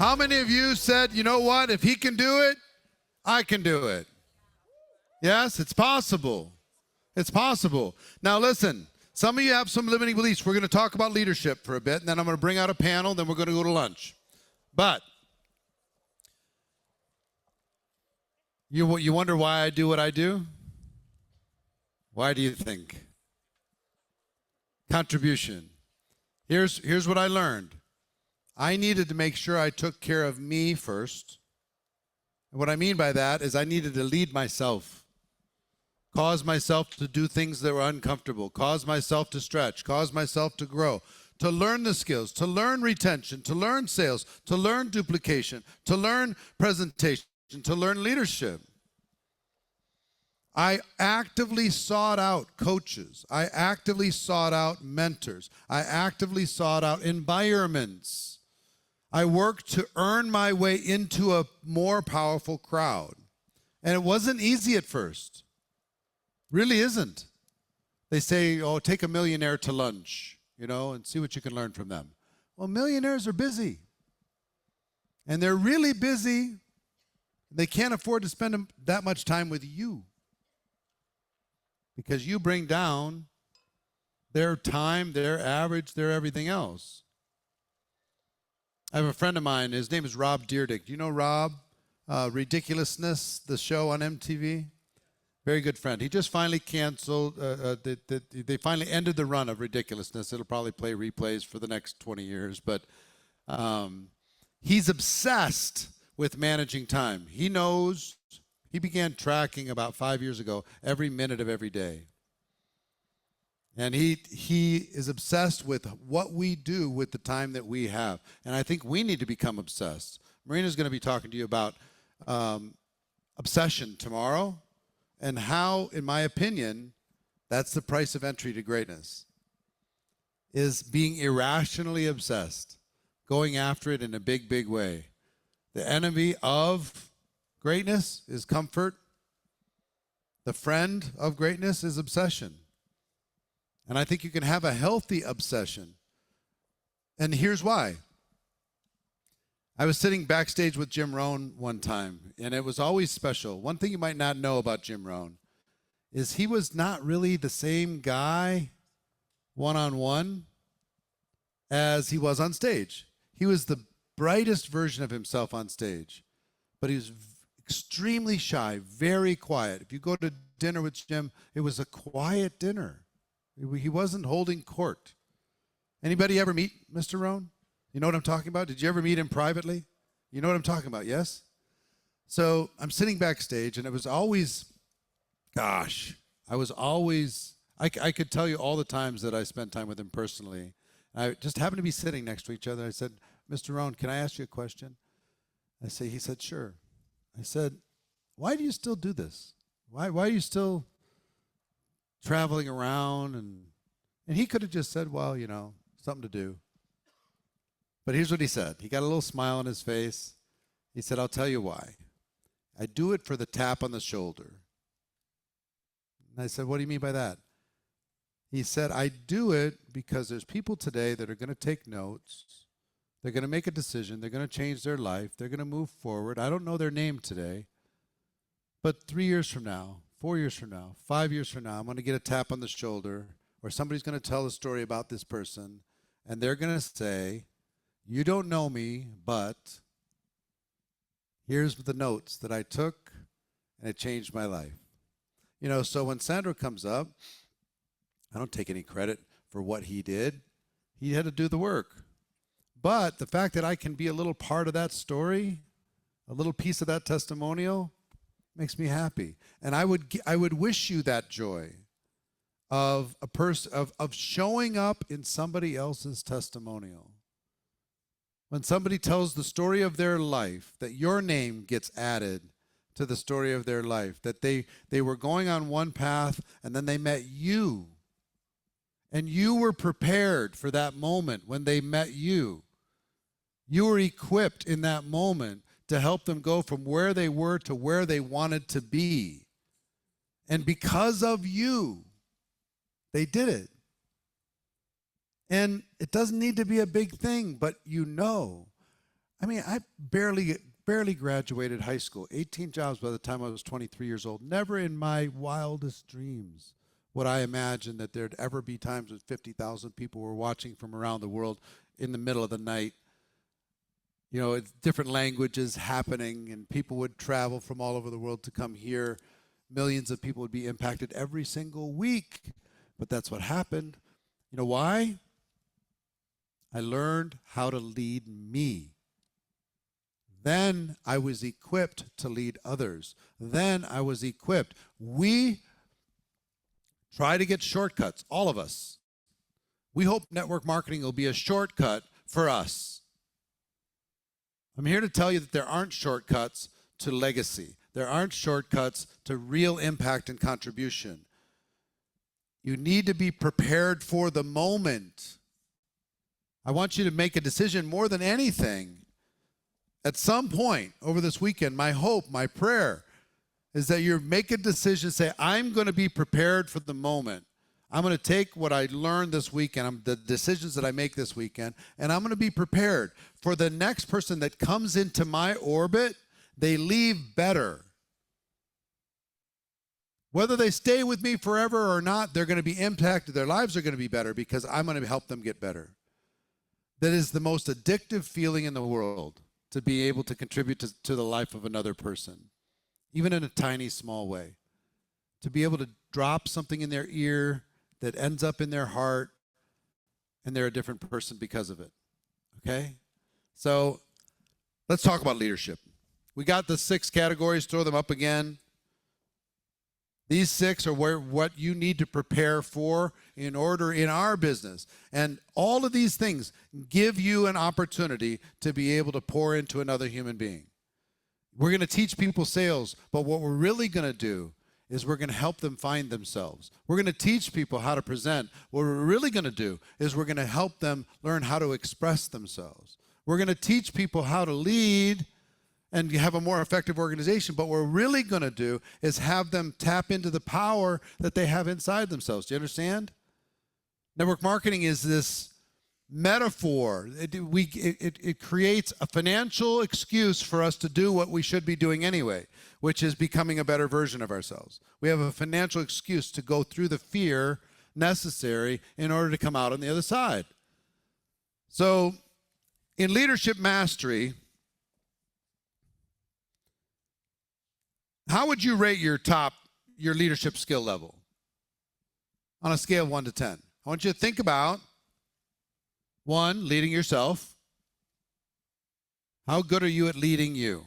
How many of you said, you know what, if he can do it, I can do it? Yes, it's possible. It's possible. Now listen, some of you have some limiting beliefs. We're going to talk about leadership for a bit, and then I'm going to bring out a panel, then we're going to go to lunch. But you wonder why I do what I do? Why do you think? Contribution. Here's what I learned. I needed to make sure I took care of me first. And what I mean by that is I needed to lead myself, cause myself to do things that were uncomfortable, cause myself to stretch, cause myself to grow, to learn the skills, to learn retention, to learn sales, to learn duplication, to learn presentation, to learn leadership. I actively sought out coaches. I actively sought out mentors. I actively sought out environments. I worked to earn my way into a more powerful crowd. And it wasn't easy at first. Really isn't. They say, oh, take a millionaire to lunch, and see what you can learn from them. Well, millionaires are busy. And they're really busy. They can't afford to spend that much time with you. Because you bring down their time, their average, their everything else. I have a friend of mine, his name is Rob Dyrdek. Do you know Rob? Ridiculousness, the show on MTV. Very good friend. He just finally canceled, they finally ended the run of Ridiculousness. It'll probably play replays for the next 20 years. But he's obsessed with managing time. He knows, he began tracking about 5 years ago, every minute of every day. And he is obsessed with what we do with the time that we have. And I think we need to become obsessed. Marina's going to be talking to you about obsession tomorrow and how, in my opinion, that's the price of entry to greatness, is being irrationally obsessed, going after it in a big, big way. The enemy of greatness is comfort. The friend of greatness is obsession. And I think you can have a healthy obsession. And here's why. I was sitting backstage with Jim Rohn one time, and it was always special. One thing you might not know about Jim Rohn is he was not really the same guy one-on-one as he was on stage. He was the brightest version of himself on stage, but he was extremely shy, very quiet. If you go to dinner with Jim, it was a quiet dinner. He wasn't holding court. Anybody ever meet Mr. Rohn? You know what I'm talking about? Did you ever meet him privately? You know what I'm talking about, yes? So I'm sitting backstage, and it was always, I could tell you all the times that I spent time with him personally. I just happened to be sitting next to each other. I said, Mr. Rohn, can I ask you a question? He said, sure. I said, why do you still do this? Why are you still traveling around? And he could have just said, well, something to do. But here's what he said. He got a little smile on his face. He said, I'll tell you why. I do it for the tap on the shoulder. And I said, what do you mean by that? He said, I do it because there's people today that are going to take notes. They're going to make a decision. They're going to change their life. They're going to move forward. I don't know their name today. But 3 years from now, 4 years from now, 5 years from now, I'm going to get a tap on the shoulder, or somebody's going to tell a story about this person, and they're going to say, you don't know me, but here's the notes that I took, and it changed my life. So when Sandro comes up, I don't take any credit for what he did. He had to do the work. But the fact that I can be a little part of that story, a little piece of that testimonial, makes me happy. And I would wish you that joy of a person of showing up in somebody else's testimonial. When somebody tells the story of their life, that your name gets added to the story of their life, that they were going on one path and then they met you. And you were prepared for that moment when they met you. You were equipped in that moment to help them go from where they were to where they wanted to be. And because of you, they did it. And it doesn't need to be a big thing, but I mean, I barely graduated high school. 18 jobs by the time I was 23 years old. Never in my wildest dreams would I imagine that there'd ever be times when 50,000 people were watching from around the world in the middle of the night. You know, it's different languages happening, and people would travel from all over the world to come here. Millions of people would be impacted every single week. But that's what happened. You know why? I learned how to lead me. Then I was equipped to lead others. Then I was equipped. We try to get shortcuts, all of us. We hope network marketing will be a shortcut for us. I'm here to tell you that there aren't shortcuts to legacy. There aren't shortcuts to real impact and contribution. You need to be prepared for the moment. I want you to make a decision more than anything. At some point over this weekend, my hope, my prayer is that you make a decision, say, I'm going to be prepared for the moment. I'm going to take what I learned this weekend, the decisions that I make this weekend, and I'm going to be prepared for the next person that comes into my orbit. They leave better. Whether they stay with me forever or not, they're going to be impacted. Their lives are going to be better because I'm going to help them get better. That is the most addictive feeling in the world, to be able to contribute to the life of another person, even in a tiny, small way. To be able to drop something in their ear that ends up in their heart, and they're a different person because of it. Okay? So let's talk about leadership. We got the 6 categories. Throw them up again. These 6 are what you need to prepare for in order in our business. And all of these things give you an opportunity to be able to pour into another human being. We're going to teach people sales, but what we're really going to do is we're going to help them find themselves. We're going to teach people how to present. What we're really going to do is we're going to help them learn how to express themselves. We're going to teach people how to lead and have a more effective organization. But what we're really going to do is have them tap into the power that they have inside themselves. Do you understand? Network marketing is this metaphor. It creates a financial excuse for us to do what we should be doing anyway, which is becoming a better version of ourselves. We have a financial excuse to go through the fear necessary in order to come out on the other side. So in leadership mastery, how would you rate your leadership skill level on a scale of 1 to 10? I want you to think about 1, leading yourself. How good are you at leading you?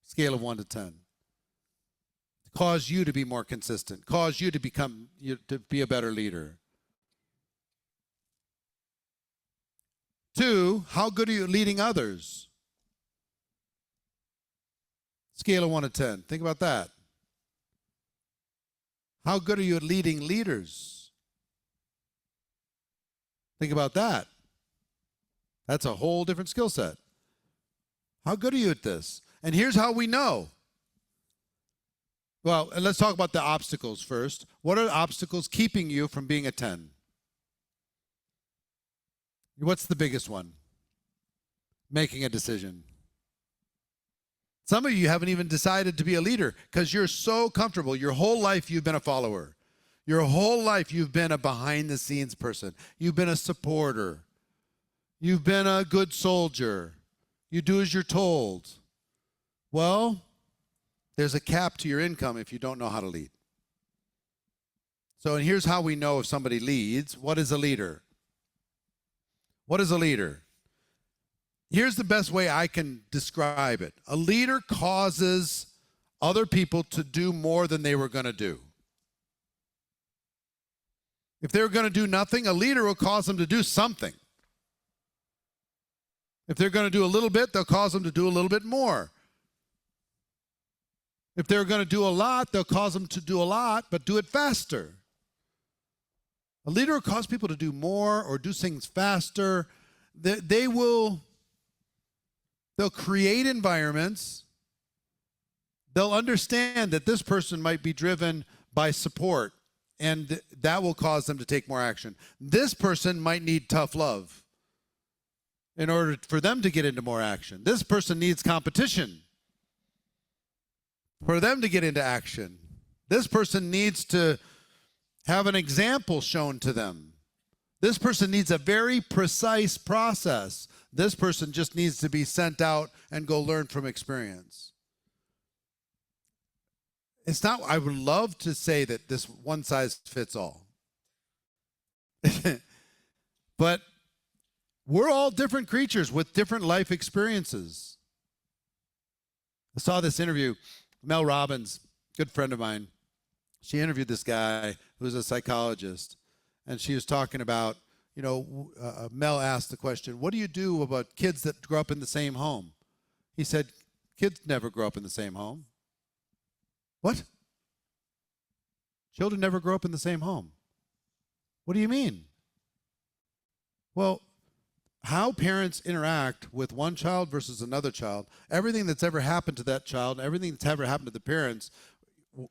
Scale of 1 to 10. Cause you to be more consistent. Cause you to be a better leader. 2, how good are you at leading others? Scale of 1 to 10. Think about that. How good are you at leading leaders? Think about that. That's a whole different skill set. How good are you at this? And here's how we know. Well, and let's talk about the obstacles first. What are the obstacles keeping you from being a 10? What's the biggest one? Making a decision. Some of you haven't even decided to be a leader because you're so comfortable. Your whole life you've been a follower. Your whole life you've been a behind-the-scenes person. You've been a supporter. You've been a good soldier. You do as you're told. Well, there's a cap to your income if you don't know how to lead. So, and here's how we know if somebody leads. What is a leader? What is a leader? Here's the best way I can describe it. A leader causes other people to do more than they were going to do. If they were going to do nothing, a leader will cause them to do something. If they're going to do a little bit, they'll cause them to do a little bit more. If they're going to do a lot, they'll cause them to do a lot, but do it faster. A leader will cause people to do more or do things faster. They'll create environments. They'll understand that this person might be driven by support, and that will cause them to take more action. This person might need tough love. in order for them to get into more action. This person needs competition for them to get into action. This person needs to have an example shown to them. This person needs a very precise process. This person just needs to be sent out and go learn from experience. It's not, I would love to say that this one size fits all. But we're all different creatures with different life experiences. I saw this interview, Mel Robbins, good friend of mine. She interviewed this guy who's a psychologist, and she was talking about, Mel asked the question, what do you do about kids that grow up in the same home? He said, kids never grow up in the same home. What? Children never grow up in the same home. What do you mean? Well, how parents interact with one child versus another child, everything that's ever happened to that child, everything that's ever happened to the parents,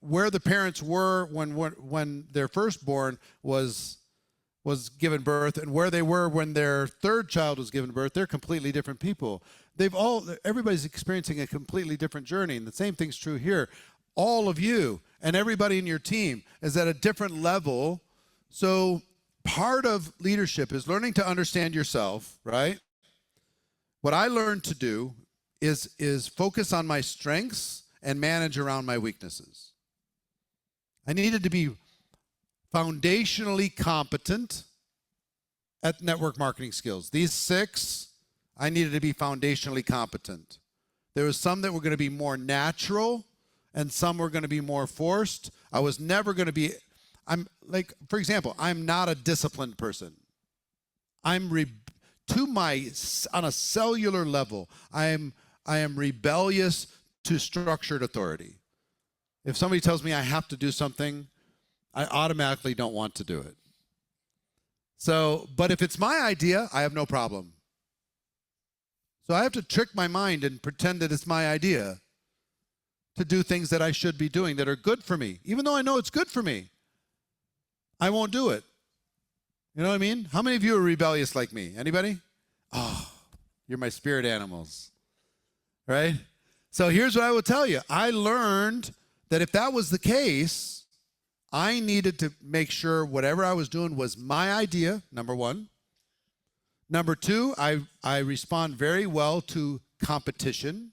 where the parents were when their firstborn was given birth, and where they were when their third child was given birth, they're completely different people. Everybody's experiencing a completely different journey, and the same thing's true here. All of you and everybody in your team is at a different level. So part of leadership is learning to understand yourself, right? What I learned to do is focus on my strengths and manage around my weaknesses. I needed to be foundationally competent at network marketing skills. These 6, I needed to be foundationally competent. There was some that were going to be more natural, and some were going to be more forced. I was never going to be, for example, I'm not a disciplined person. On a cellular level, I am rebellious to structured authority. If somebody tells me I have to do something, I automatically don't want to do it. But if it's my idea, I have no problem. So I have to trick my mind and pretend that it's my idea to do things that I should be doing that are good for me. Even though I know it's good for me, I won't do it. You know what I mean? How many of you are rebellious like me? Anybody? Oh, you're my spirit animals, right? So here's what I will tell you. I learned that if that was the case, I needed to make sure whatever I was doing was my idea, number one. Number two, I respond very well to competition.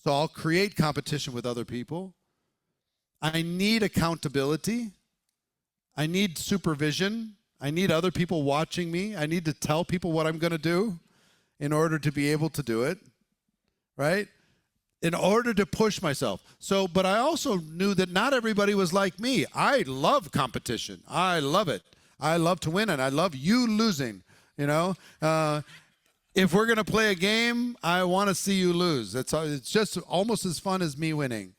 So I'll create competition with other people. I need accountability. I need supervision. I need other people watching me. I need to tell people what I'm going to do in order to be able to do it, right? In order to push myself. But I also knew that not everybody was like me. I love competition. I love it. I love to win, and I love you losing, If we're going to play a game, I want to see you lose. It's just almost as fun as me winning.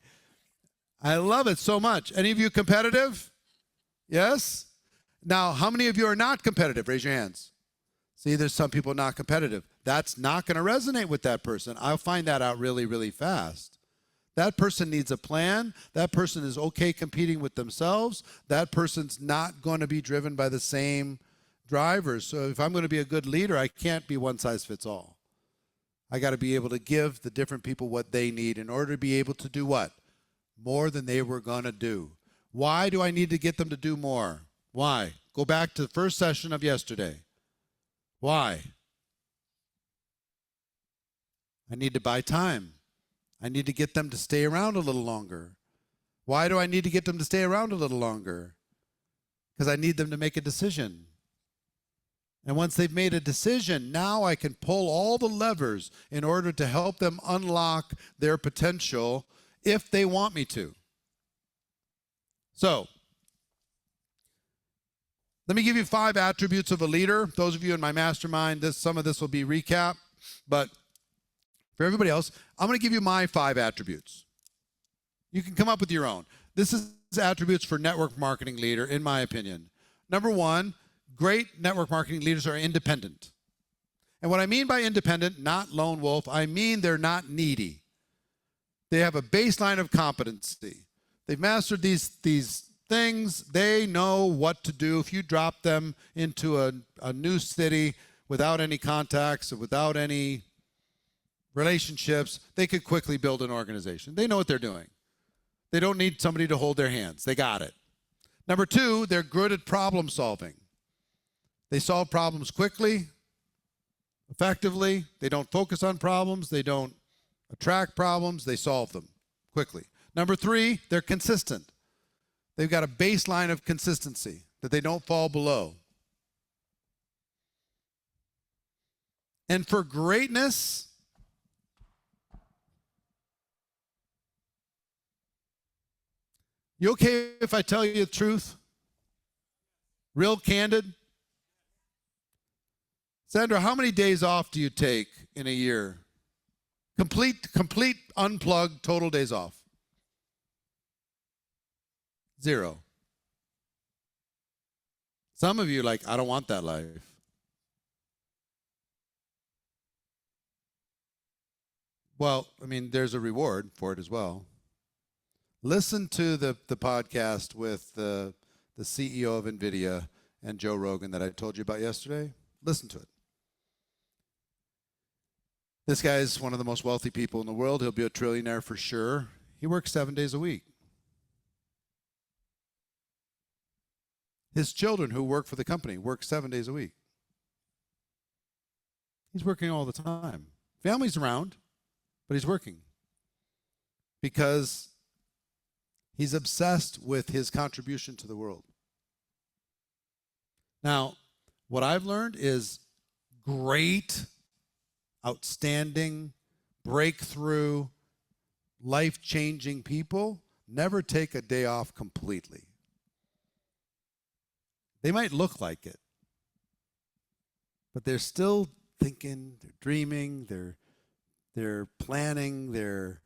I love it so much. Any of you competitive? Yes? Now, how many of you are not competitive? Raise your hands. See, there's some people not competitive. That's not going to resonate with that person. I'll find that out really, really fast. That person needs a plan. That person is okay competing with themselves. That person's not going to be driven by the same drivers. So if I'm going to be a good leader, I can't be one size fits all. I got to be able to give the different people what they need in order to be able to do what? More than they were going to do. Why do I need to get them to do more? Why? Go back to the first session of yesterday. Why? I need to buy time. I need to get them to stay around a little longer. Why do I need to get them to stay around a little longer? Because I need them to make a decision. And once they've made a decision, now I can pull all the levers in order to help them unlock their potential if they want me to. So, let me give you 5 attributes of a leader. Those of you in my mastermind, some of this will be recap. But for everybody else, I'm going to give you my 5 attributes. You can come up with your own. This is attributes for network marketing leader, in my opinion. Number 1, great network marketing leaders are independent. And what I mean by independent, not lone wolf, I mean they're not needy. They have a baseline of competency. They've mastered these things. They know what to do. If you drop them into a new city without any contacts, without any relationships, they could quickly build an organization. They know what they're doing. They don't need somebody to hold their hands. They got it. Number two, they're good at problem solving. They solve problems quickly, effectively. They don't focus on problems. They don't attract problems. They solve them quickly. Number three, they're consistent. They've got a baseline of consistency that they don't fall below. And for greatness, you okay if I tell you the truth? Real candid? Sandra, how many days off do you take in a year? Complete, unplugged, total days off. 0. Some of you are like, I don't want that life. Well, I mean, there's a reward for it as well. Listen to the podcast with the CEO of NVIDIA and Joe Rogan that I told you about yesterday. Listen to it. This guy is one of the most wealthy people in the world. He'll be a trillionaire for sure. He works 7 days a week. His children who work for the company work 7 days a week. He's working all the time. Family's around, but he's working because he's obsessed with his contribution to the world. Now, what I've learned is great, outstanding, breakthrough, life-changing people never take a day off completely. They might look like it, but they're still thinking, they're dreaming, they're planning, they're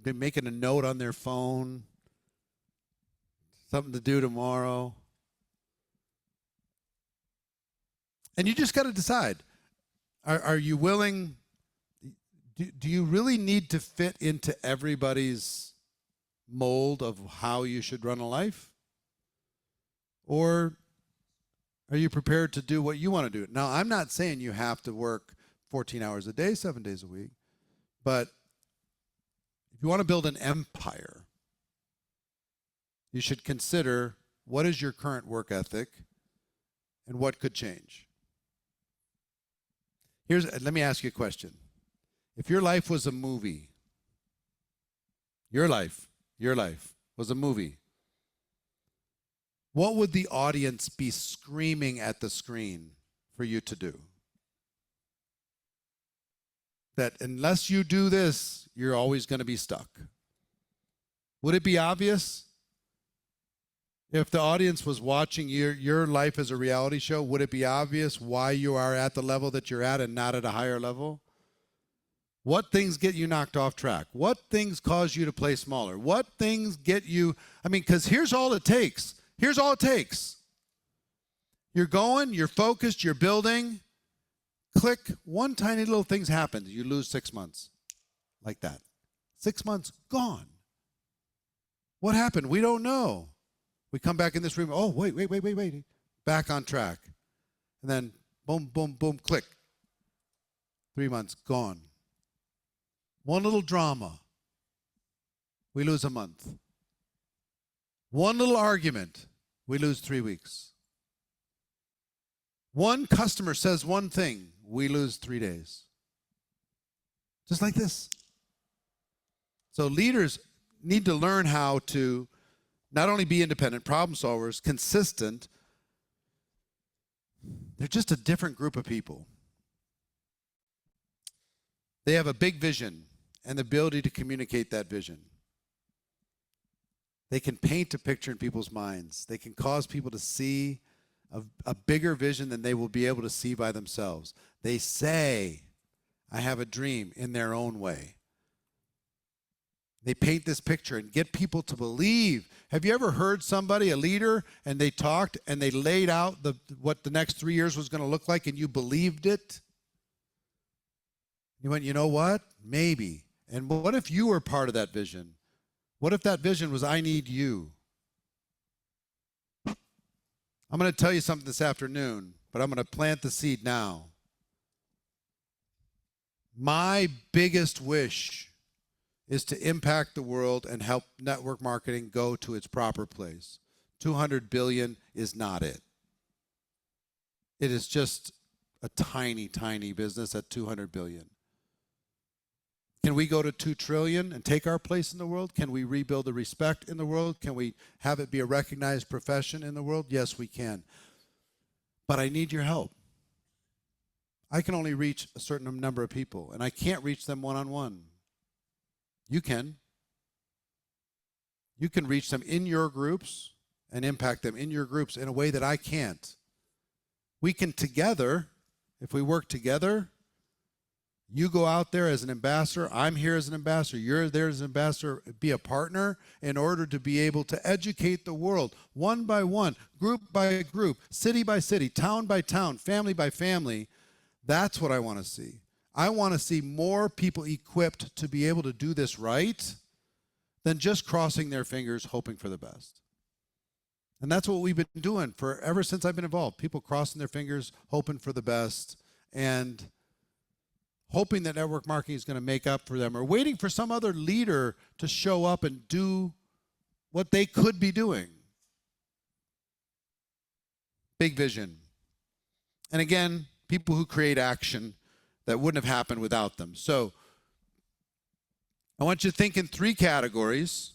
making a note on their phone, something to do tomorrow. And you just got to decide, are you willing, do you really need to fit into everybody's mold of how you should run a life? Or are you prepared to do what you want to do? Now, I'm not saying you have to work 14 hours a day, 7 days a week, but if you want to build an empire, you should consider what is your current work ethic and what could change. Let me ask you a question. If your life was a movie, your life was a movie, what would the audience be screaming at the screen for you to do? That unless you do this, you're always going to be stuck. Would it be obvious? If the audience was watching your life as a reality show, would it be obvious why you are at the level that you're at and not at a higher level? What things get you knocked off track? What things cause you to play smaller? What things get you, because here's all it takes. Here's all it takes. You're going, you're focused, you're building. Click, one tiny little thing happens. You lose 6 months. Like that. 6 months gone. What happened? We don't know. We come back in this room. Oh, wait. Back on track. And then boom, boom, boom, click. 3 months gone. One little drama. We lose a month. One little argument. We lose 3 weeks. One customer says one thing. We lose 3 days. Just like this. So leaders need to learn how to not only be independent problem solvers, consistent. They're just a different group of people. They have a big vision and the ability to communicate that vision. They can paint a picture in people's minds. They can cause people to see a bigger vision than they will be able to see by themselves. They say, I have a dream in their own way. They paint this picture and get people to believe. Have you ever heard somebody, a leader, and they talked and they laid out what the next 3 years was going to look like and you believed it? You went, you know what? Maybe. And what if you were part of that vision? What if that vision was, I need you? I'm going to tell you something this afternoon, but I'm going to plant the seed now. My biggest wish is to impact the world and help network marketing go to its proper place. 200 billion is not it. It is just a tiny, tiny business at 200 billion. Can we go to 2 trillion and take our place in the world? Can we rebuild the respect in the world? Can we have it be a recognized profession in the world? Yes, we can. But I need your help. I can only reach a certain number of people, and I can't reach them one-on-one. You can. You can reach them in your groups and impact them in your groups in a way that I can't. We can together, if we work together, you go out there as an ambassador, I'm here as an ambassador, you're there as an ambassador, be a partner in order to be able to educate the world one by one, group by group, city by city, town by town, family by family. That's what I want to see. I want to see more people equipped to be able to do this right than just crossing their fingers hoping for the best. And that's what we've been doing for ever since I've been involved. People crossing their fingers, hoping for the best, and hoping that network marketing is going to make up for them, or waiting for some other leader to show up and do what they could be doing. Big vision. And again, people who create action that wouldn't have happened without them. So I want you to think in 3 categories.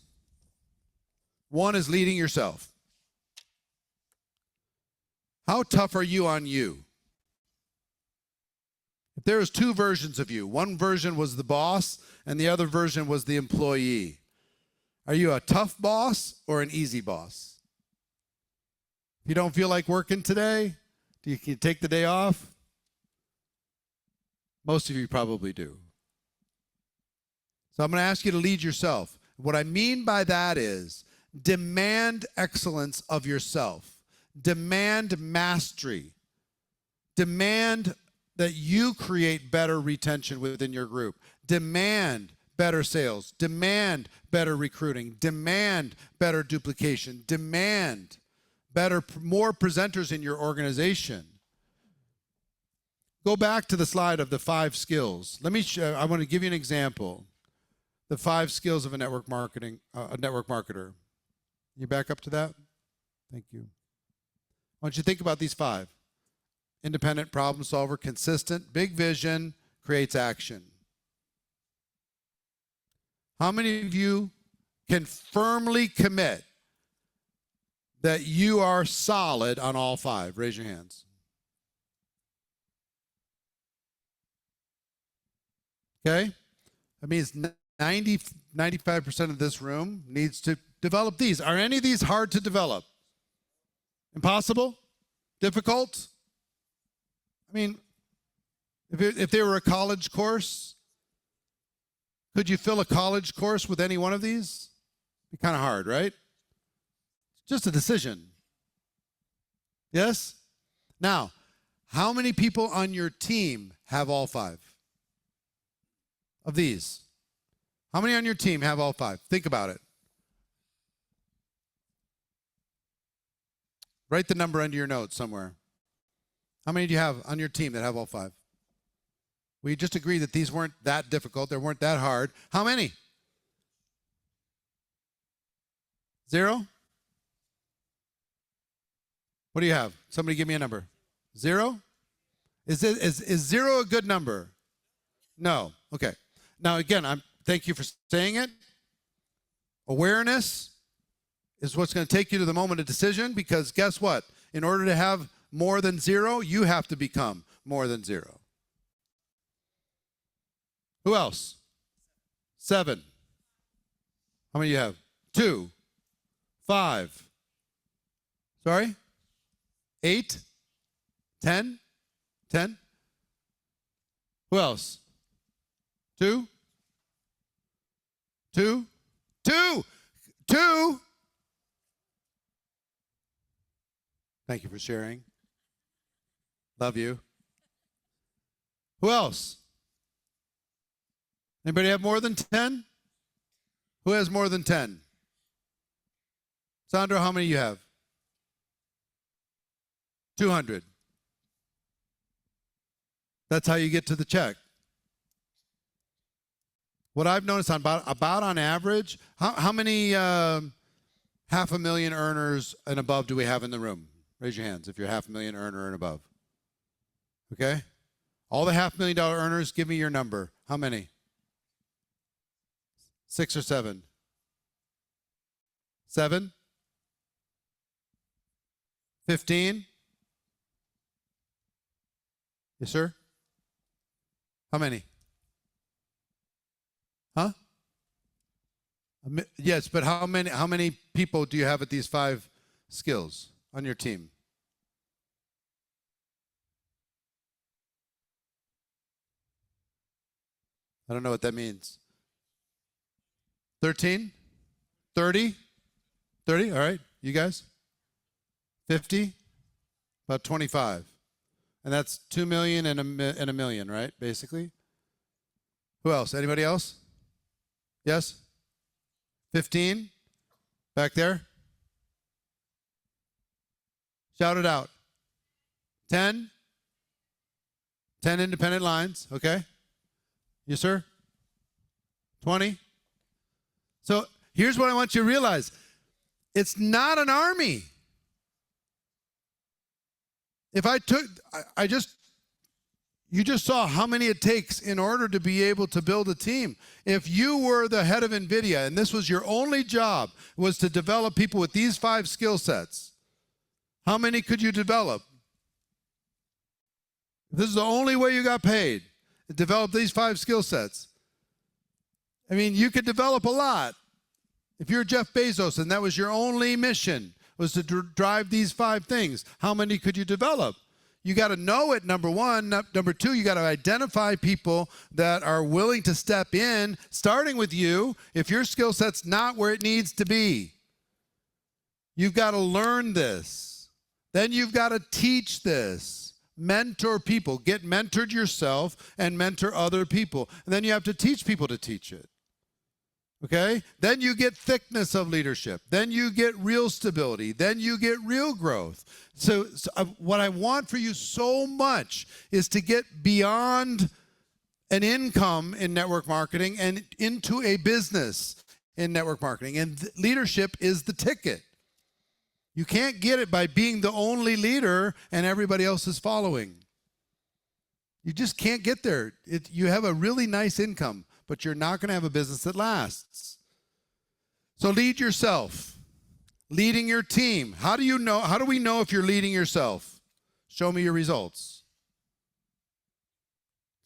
One is leading yourself. How tough are you on you? If there was 2 versions of you, one version was the boss and the other version was the employee. Are you a tough boss or an easy boss? If you don't feel like working today, can you take the day off? Most of you probably do. So I'm going to ask you to lead yourself. What I mean by that is demand excellence of yourself. Demand mastery. Demand that you create better retention within your group. Demand better sales. Demand better recruiting. Demand better duplication. Demand more presenters in your organization. Go back to the slide of the 5 skills. I want to give you an example. The 5 skills of a network marketer. You back up to that? Thank you. I want you to think about these 5. Independent, problem solver, consistent, big vision, creates action. How many of you can firmly commit that you are solid on all 5? Raise your hands. Okay? That means 95% of this room needs to develop these. Are any of these hard to develop? Impossible? Difficult? I mean, if they were a college course, could you fill a college course with any one of these? It'd be kind of hard, right? Just a decision. Yes? Now, how many people on your team have all 5 of these? How many on your team have all 5? Think about it. Write the number under your notes somewhere. How many do you have on your team that have all 5? We just agreed that these weren't that difficult. They weren't that hard. How many? 0? What do you have? Somebody give me a number. 0? Is 0 a good number? No. Okay. Now again, thank you for saying it. Awareness is what's going to take you to the moment of decision, because guess what? In order to have more than 0, you have to become more than 0. Who else? 7. How many do you have? 2. 5. Sorry? 8? 10? 10? Who else? 2? 2? 2? 2? Thank you for sharing. Love you. Who else? Anybody have more than 10? Who has more than 10? Sandra, how many you have? 200. That's how you get to the check. What I've noticed on about on average, how many $500,000 earners and above do we have in the room? Raise your hands if you're $500,000 earner and above. Okay? All the $500,000 earners, give me your number. How many? 6 or 7? 7? 15? Yes, sir? How many? Huh? Yes, but how many people do you have at these 5 skills on your team? I don't know what that means. 13? 30? 30? All right. You guys? 50? About 25. And that's 2 million and a million, right? Basically. Who else? Anybody else? Yes? 15? Back there? Shout it out. 10? 10 independent lines. Okay. Yes, sir? 20? So here's what I want you to realize. It's not an army. If you just saw how many it takes in order to be able to build a team. If you were the head of NVIDIA and this was your only job, was to develop people with these 5 skill sets, how many could you develop? If this is the only way you got paid, develop these 5 skill sets. I mean, you could develop a lot. If you're Jeff Bezos and that was your only mission, was to drive these 5 things, how many could you develop? You got to know it, number one. Number two, you got to identify people that are willing to step in, starting with you, if your skill set's not where it needs to be. You've got to learn this. Then you've got to teach this. Mentor people. Get mentored yourself and mentor other people. And then you have to teach people to teach it. Okay? Then you get thickness of leadership. Then you get real stability. Then you get real growth. So what I want for you so much is to get beyond an income in network marketing and into a business in network marketing. And leadership is the ticket. You can't get it by being the only leader and everybody else is following. You just can't get there. You have a really nice income, but you're not going to have a business that lasts. So lead yourself. Leading your team. How do you know? How do we know if you're leading yourself? Show me your results.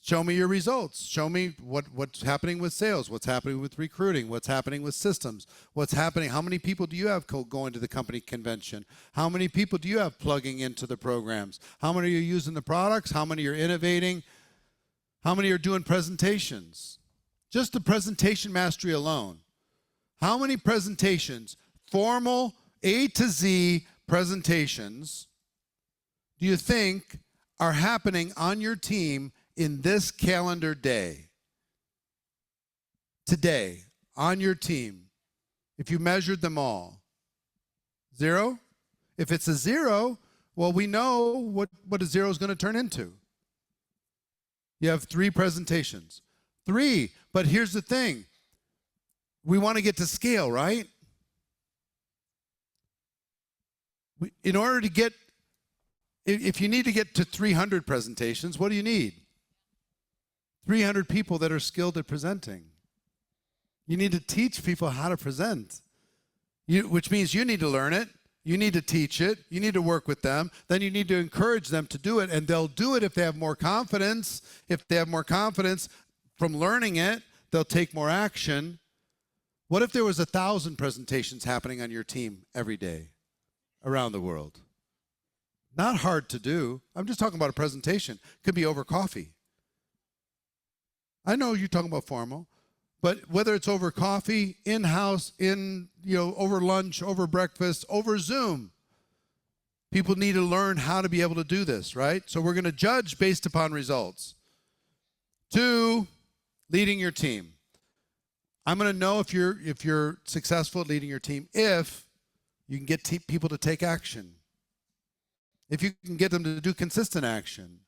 Show me your results. Show me what's happening with sales, what's happening with recruiting, what's happening with systems, what's happening. How many people do you have going to the company convention? How many people do you have plugging into the programs? How many are using the products? How many are innovating? How many are doing presentations? Just the presentation mastery alone. How many presentations, formal A to Z presentations, do you think are happening on your team in this calendar day? Today, on your team, if you measured them all? 0? If it's a 0, well, we know what a 0 is going to turn into. You have 3 presentations. 3, but here's the thing. We want to get to scale, right? In order to get, if you need to get to 300 presentations, what do you need? 300 people that are skilled at presenting. You need to teach people how to present, which means you need to learn it. You need to teach it. You need to work with them. Then you need to encourage them to do it, and they'll do it if they have more confidence. If they have more confidence from learning it, they'll take more action. What if there was 1,000 presentations happening on your team every day around the world? Not hard to do. I'm just talking about a presentation. Could be over coffee. I know you're talking about formal, but whether it's over coffee, in-house, over lunch, over breakfast, over Zoom, people need to learn how to be able to do this, right? So we're going to judge based upon results. 2, leading your team. I'm going to know if you're successful at leading your team if you can get people to take action. if you can get them to do consistent action.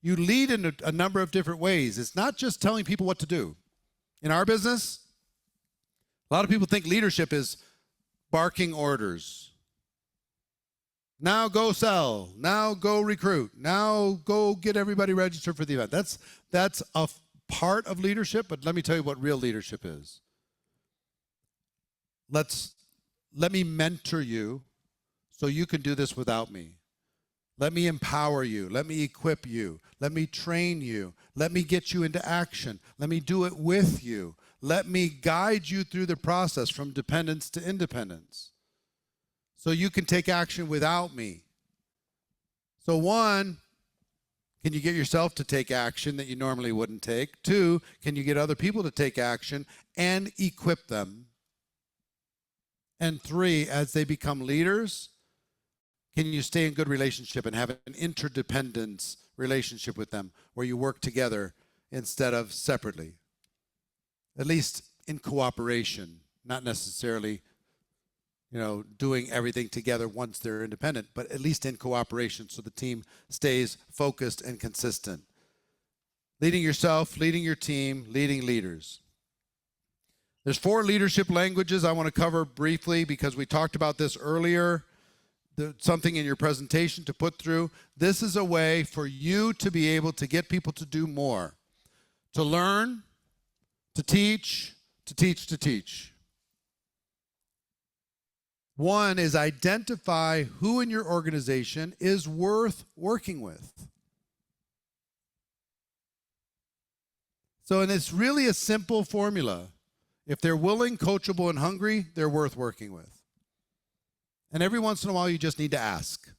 You lead in a number of different ways. It's not just telling people what to do. In our business, a lot of people think leadership is barking orders. Now go sell. Now go recruit. Now go get everybody registered for the event. That's a part of leadership, but let me tell you what real leadership is. Let me mentor you so you can do this without me. Let me empower you. Let me equip you. Let me train you. Let me get you into action. Let me do it with you. Let me guide you through the process from dependence to independence so you can take action without me. So one, can you get yourself to take action that you normally wouldn't take? Two, can you get other people to take action and equip them? And three, as they become leaders, can you stay in good relationship and have an interdependence relationship with them where you work together instead of separately? At least in cooperation, not necessarily, doing everything together once they're independent, but at least in cooperation so the team stays focused and consistent. Leading yourself, leading your team, leading leaders. There's 4 leadership languages I want to cover briefly because we talked about this earlier. Something in your presentation to put through. This is a way for you to be able to get people to do more, to learn, to teach, to teach, to teach. One is identify who in your organization is worth working with. And it's really a simple formula. If they're willing, coachable, and hungry, they're worth working with. And every once in a while, you just need to ask.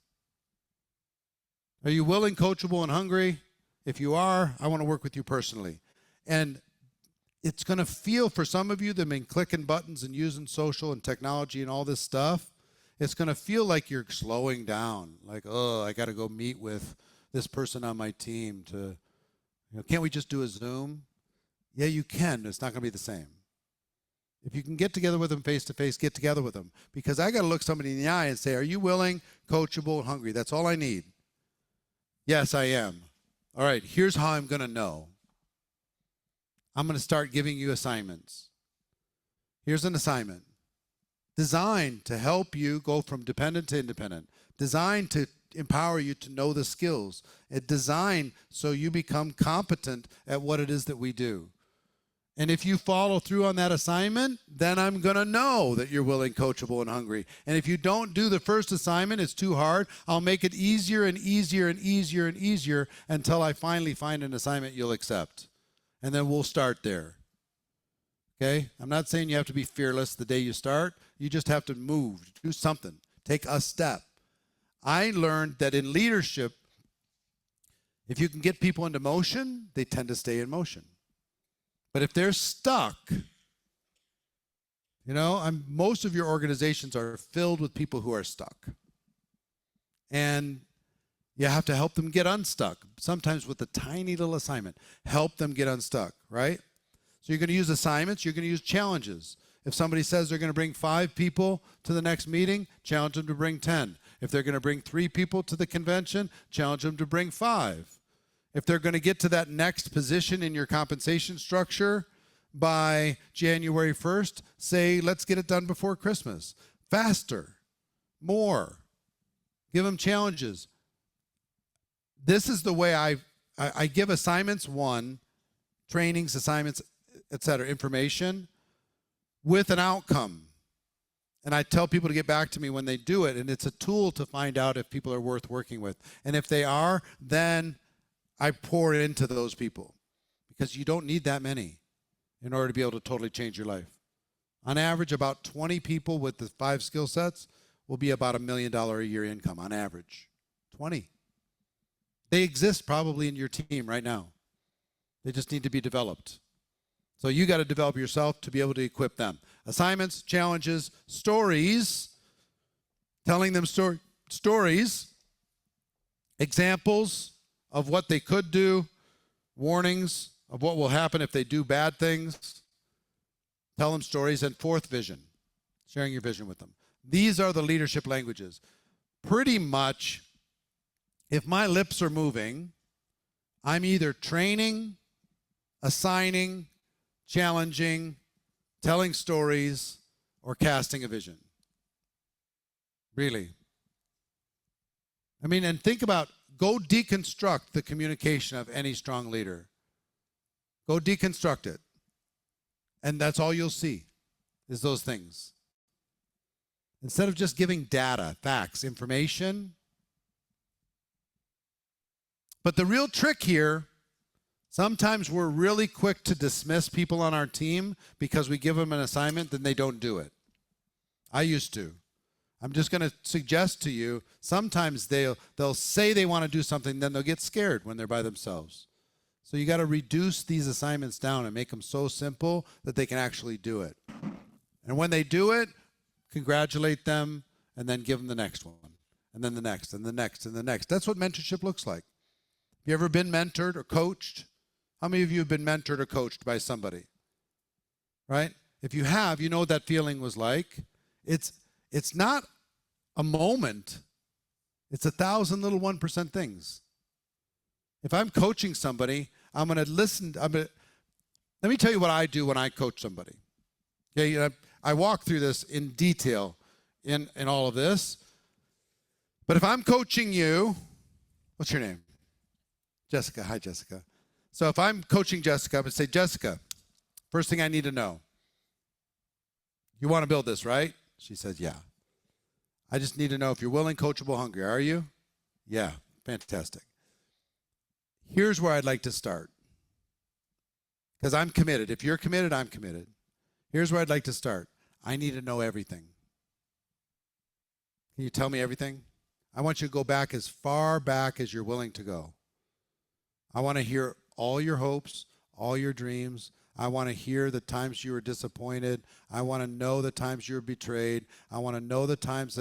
Are you willing, coachable, and hungry? If you are, I want to work with you personally. And it's going to feel, for some of you that have been clicking buttons and using social and technology and all this stuff, it's going to feel like you're slowing down. Like, oh, I got to go meet with this person on my team to, can't we just do a Zoom? Yeah, you can. It's not going to be the same. If you can get together with them face-to-face, get together with them. Because I got to look somebody in the eye and say, are you willing, coachable, and hungry? That's all I need. Yes, I am. All right, here's how I'm going to know. I'm going to start giving you assignments. Here's an assignment. Designed to help you go from dependent to independent. Designed to empower you to know the skills. It's designed so you become competent at what it is that we do. And if you follow through on that assignment, then I'm going to know that you're willing, coachable, and hungry. And if you don't do the first assignment, it's too hard, I'll make it easier and easier and easier and easier until I finally find an assignment you'll accept. And then we'll start there. Okay? I'm not saying you have to be fearless the day you start. You just have to move, do something, take a step. I learned that in leadership, if you can get people into motion, they tend to stay in motion. But if they're stuck, most of your organizations are filled with people who are stuck. And you have to help them get unstuck, sometimes with a tiny little assignment. Help them get unstuck, right? So you're going to use assignments, you're going to use challenges. If somebody says they're going to bring 5 people to the next meeting, challenge them to bring 10. If they're going to bring 3 people to the convention, challenge them to bring 5. If they're going to get to that next position in your compensation structure by January 1st, say, let's get it done before Christmas. Faster, more. Give them challenges. This is the way I give assignments, trainings, assignments, etc., information with an outcome. And I tell people to get back to me when they do it, and it's a tool to find out if people are worth working with. And if they are, then I pour into those people because you don't need that many in order to be able to totally change your life. On average, about 20 people with the 5 skill sets will be about $1 million a year income on average. 20. They exist probably in your team right now. They just need to be developed. So you got to develop yourself to be able to equip them. Assignments, challenges, stories, telling them stories, examples of what they could do, warnings of what will happen if they do bad things. Tell them stories. And 4th, vision, sharing your vision with them. These are the leadership languages. Pretty much If my lips are moving, I'm either training, assigning, challenging, telling stories, or casting a vision. Really. I mean, and think about, go deconstruct the communication of any strong leader. Go deconstruct it. And that's all you'll see is those things. Instead of just giving data, facts, information. But the real trick here, sometimes we're really quick to dismiss people on our team because we give them an assignment, then they don't do it. I used to. I'm just going to suggest to you, sometimes they'll say they want to do something, then they'll get scared when they're by themselves. So you got to reduce these assignments down and make them so simple that they can actually do it. And when they do it, congratulate them and then give them the next one. And then the next and the next and the next. That's what mentorship looks like. Have you ever been mentored or coached? How many of you have been mentored or coached by somebody? Right? If you have, you know what that feeling was like. It's not a moment. It's 1,000 little 1% things. If I'm coaching somebody, I'm going to listen. Let me tell you what I do when I coach somebody. Okay, you know, I walk through this in detail in all of this. But if I'm coaching you, what's your name? Jessica. Hi, Jessica. So if I'm coaching Jessica, I'm going to say, Jessica, first thing I need to know. You want to build this, right? She says, yeah. I just need to know if you're willing, coachable, hungry. Are you? Yeah. Fantastic. Here's where I'd like to start. Because I'm committed. If you're committed, I'm committed. Here's where I'd like to start. I need to know everything. Can you tell me everything? I want you to go back as far back as you're willing to go. I want to hear all your hopes, all your dreams. I want to hear the times you were disappointed. I want to know the times you were betrayed. I want to know the times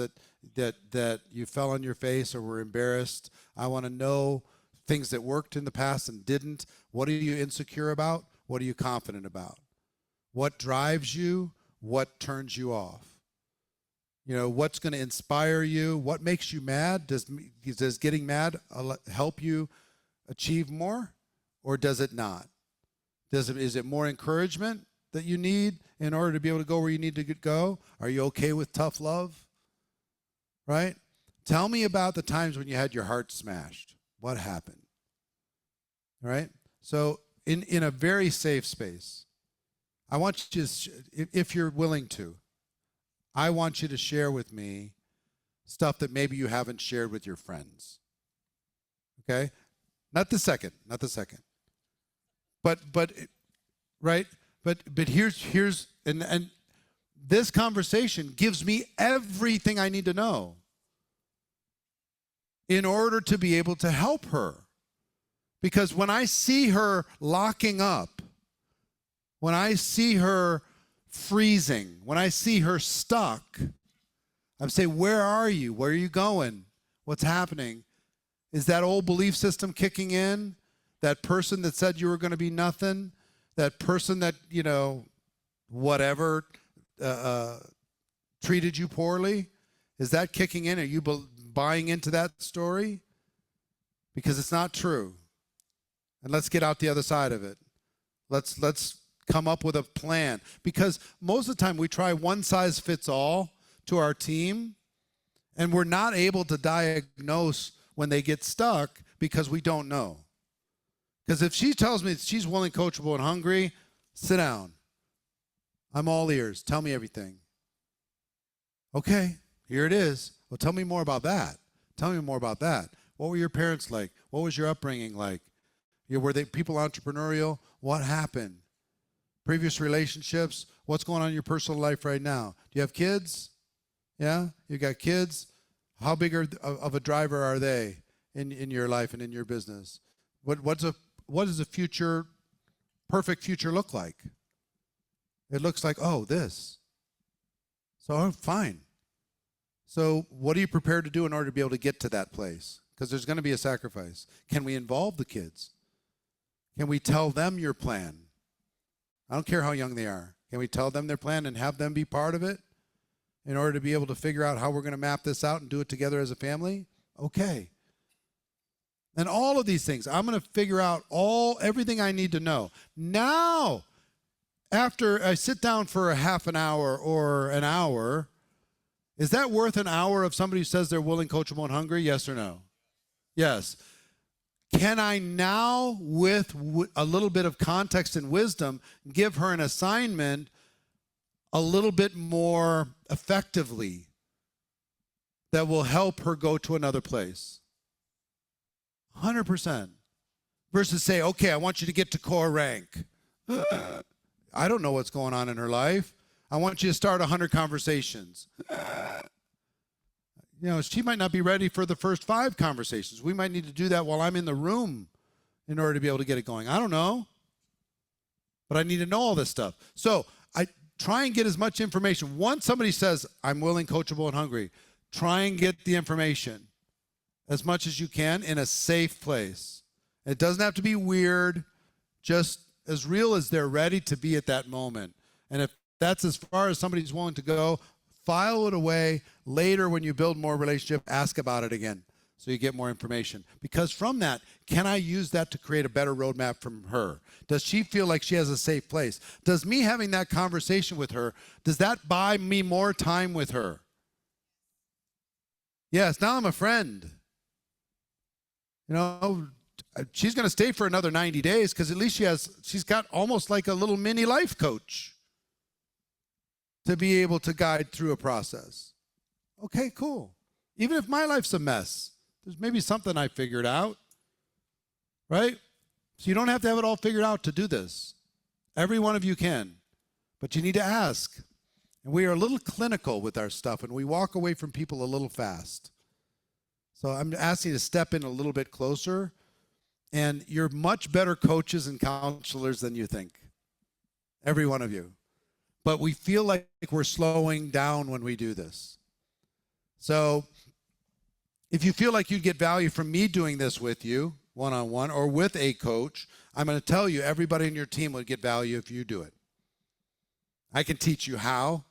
that you fell on your face or were embarrassed. I want to know things that worked in the past and didn't. What are you insecure about? What are you confident about? What drives you? What turns you off? You know, what's going to inspire you? What makes you mad? Does getting mad help you achieve more, or does it not? Is it more encouragement that you need in order to be able to go where you need to go? Are you okay with tough love? Right? Tell me about the times when you had your heart smashed. What happened? All right? So in a very safe space, I want you to, if you're willing to, I want you to share with me stuff that maybe you haven't shared with your friends. Okay? Not the second. But right? But here's and this conversation gives me everything I need to know in order to be able to help her. Because when I see her locking up, when I see her freezing, when I see her stuck, I'm saying, where are you? Where are you going? What's happening? Is that old belief system kicking in? That person that said you were going to be nothing? That person that, you know, whatever, treated you poorly? Is that kicking in? Are you buying into that story? Because it's not true. And let's get out the other side of it. Let's come up with a plan. Because most of the time we try one size fits all to our team, and we're not able to diagnose when they get stuck because we don't know. Because if she tells me she's willing, coachable, and hungry, sit down. I'm all ears. Tell me everything. Okay, here it is. Well, tell me more about that. Tell me more about that. What were your parents like? What was your upbringing like? Were they people entrepreneurial? What happened? Previous relationships? What's going on in your personal life right now? Do you have kids? Yeah? You got kids? How big of a driver are they in your life and in your business? What does a future, perfect future look like? It looks like, oh, this. So, fine. So what are you prepared to do in order to be able to get to that place? Because there's going to be a sacrifice. Can we involve the kids? Can we tell them your plan? I don't care how young they are. Can we tell them their plan and have them be part of it in order to be able to figure out how we're going to map this out and do it together as a family? Okay. And all of these things, I'm going to figure out everything I need to know. Now, after I sit down for a half an hour or an hour, is that worth an hour of somebody who says they're willing, coachable, and hungry? Yes or no? Yes. Can I now, with a little bit of context and wisdom, give her an assignment a little bit more effectively that will help her go to another place? 100%. Versus say, okay, I want you to get to core rank. I don't know what's going on in her life. I want you to start 100 conversations. She might not be ready for the first 5 conversations. We might need to do that while I'm in the room in order to be able to get it going. I don't know. But I need to know all this stuff. So I try and get as much information. Once somebody says, I'm willing, coachable, and hungry, try and get the information as much as you can in a safe place. It doesn't have to be weird, just as real as they're ready to be at that moment. And if that's as far as somebody's willing to go, file it away. Later, when you build more relationship, ask about it again so you get more information. Because from that, can I use that to create a better roadmap from her? Does she feel like she has a safe place? Does me having that conversation with her, does that buy me more time with her? Yes, now I'm a friend. She's going to stay for another 90 days because at least she's got almost like a little mini life coach to be able to guide through a process. Okay, cool. Even if my life's a mess, there's maybe something I figured out, right? So you don't have to have it all figured out to do this. Every one of you can, but you need to ask. And we are a little clinical with our stuff, and we walk away from people a little fast. So I'm asking you to step in a little bit closer, and you're much better coaches and counselors than you think. Every one of you. But we feel like we're slowing down when we do this. So if you feel like you'd get value from me doing this with you, one-on-one, or with a coach, I'm going to tell you everybody in your team would get value if you do it. I can teach you how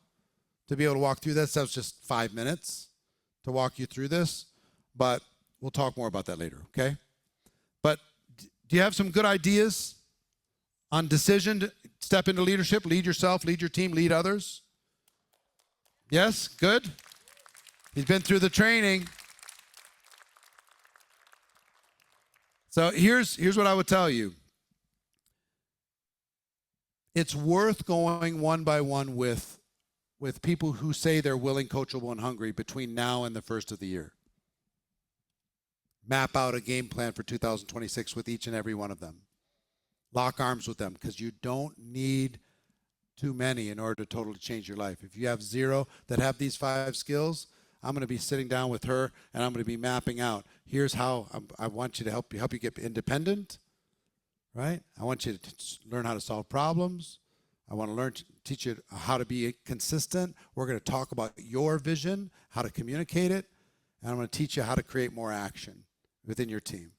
to be able to walk through this. That was just 5 minutes to walk you through this, but we'll talk more about that later, okay? But do you have some good ideas on decision to step into leadership, lead yourself, lead your team, lead others? Yes, good. He's been through the training. So here's what I would tell you. It's worth going one by one with people who say they're willing, coachable, and hungry between now and the first of the year. Map out a game plan for 2026 with each and every one of them. Lock arms with them because you don't need too many in order to totally change your life. If you have 0 that have these 5 skills, I'm going to be sitting down with her and I'm going to be mapping out. Here's how I want you to help you get independent, right? I want you to learn how to solve problems. I want to teach you how to be consistent. We're going to talk about your vision, how to communicate it, and I'm going to teach you how to create more action within your team.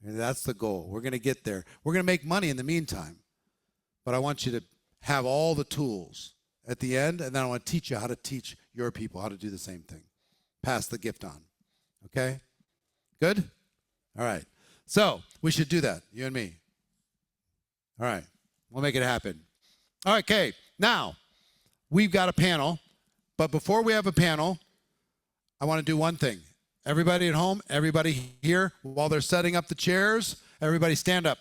And that's the goal. We're going to get there. We're going to make money in the meantime. But I want you to have all the tools at the end, and then I want to teach you how to teach your people how to do the same thing. Pass the gift on. Okay? Good? All right. So we should do that, you and me. All right. We'll make it happen. All right, okay. Now, we've got a panel, but before we have a panel, I want to do one thing. Everybody at home, everybody here, while they're setting up the chairs, everybody stand up.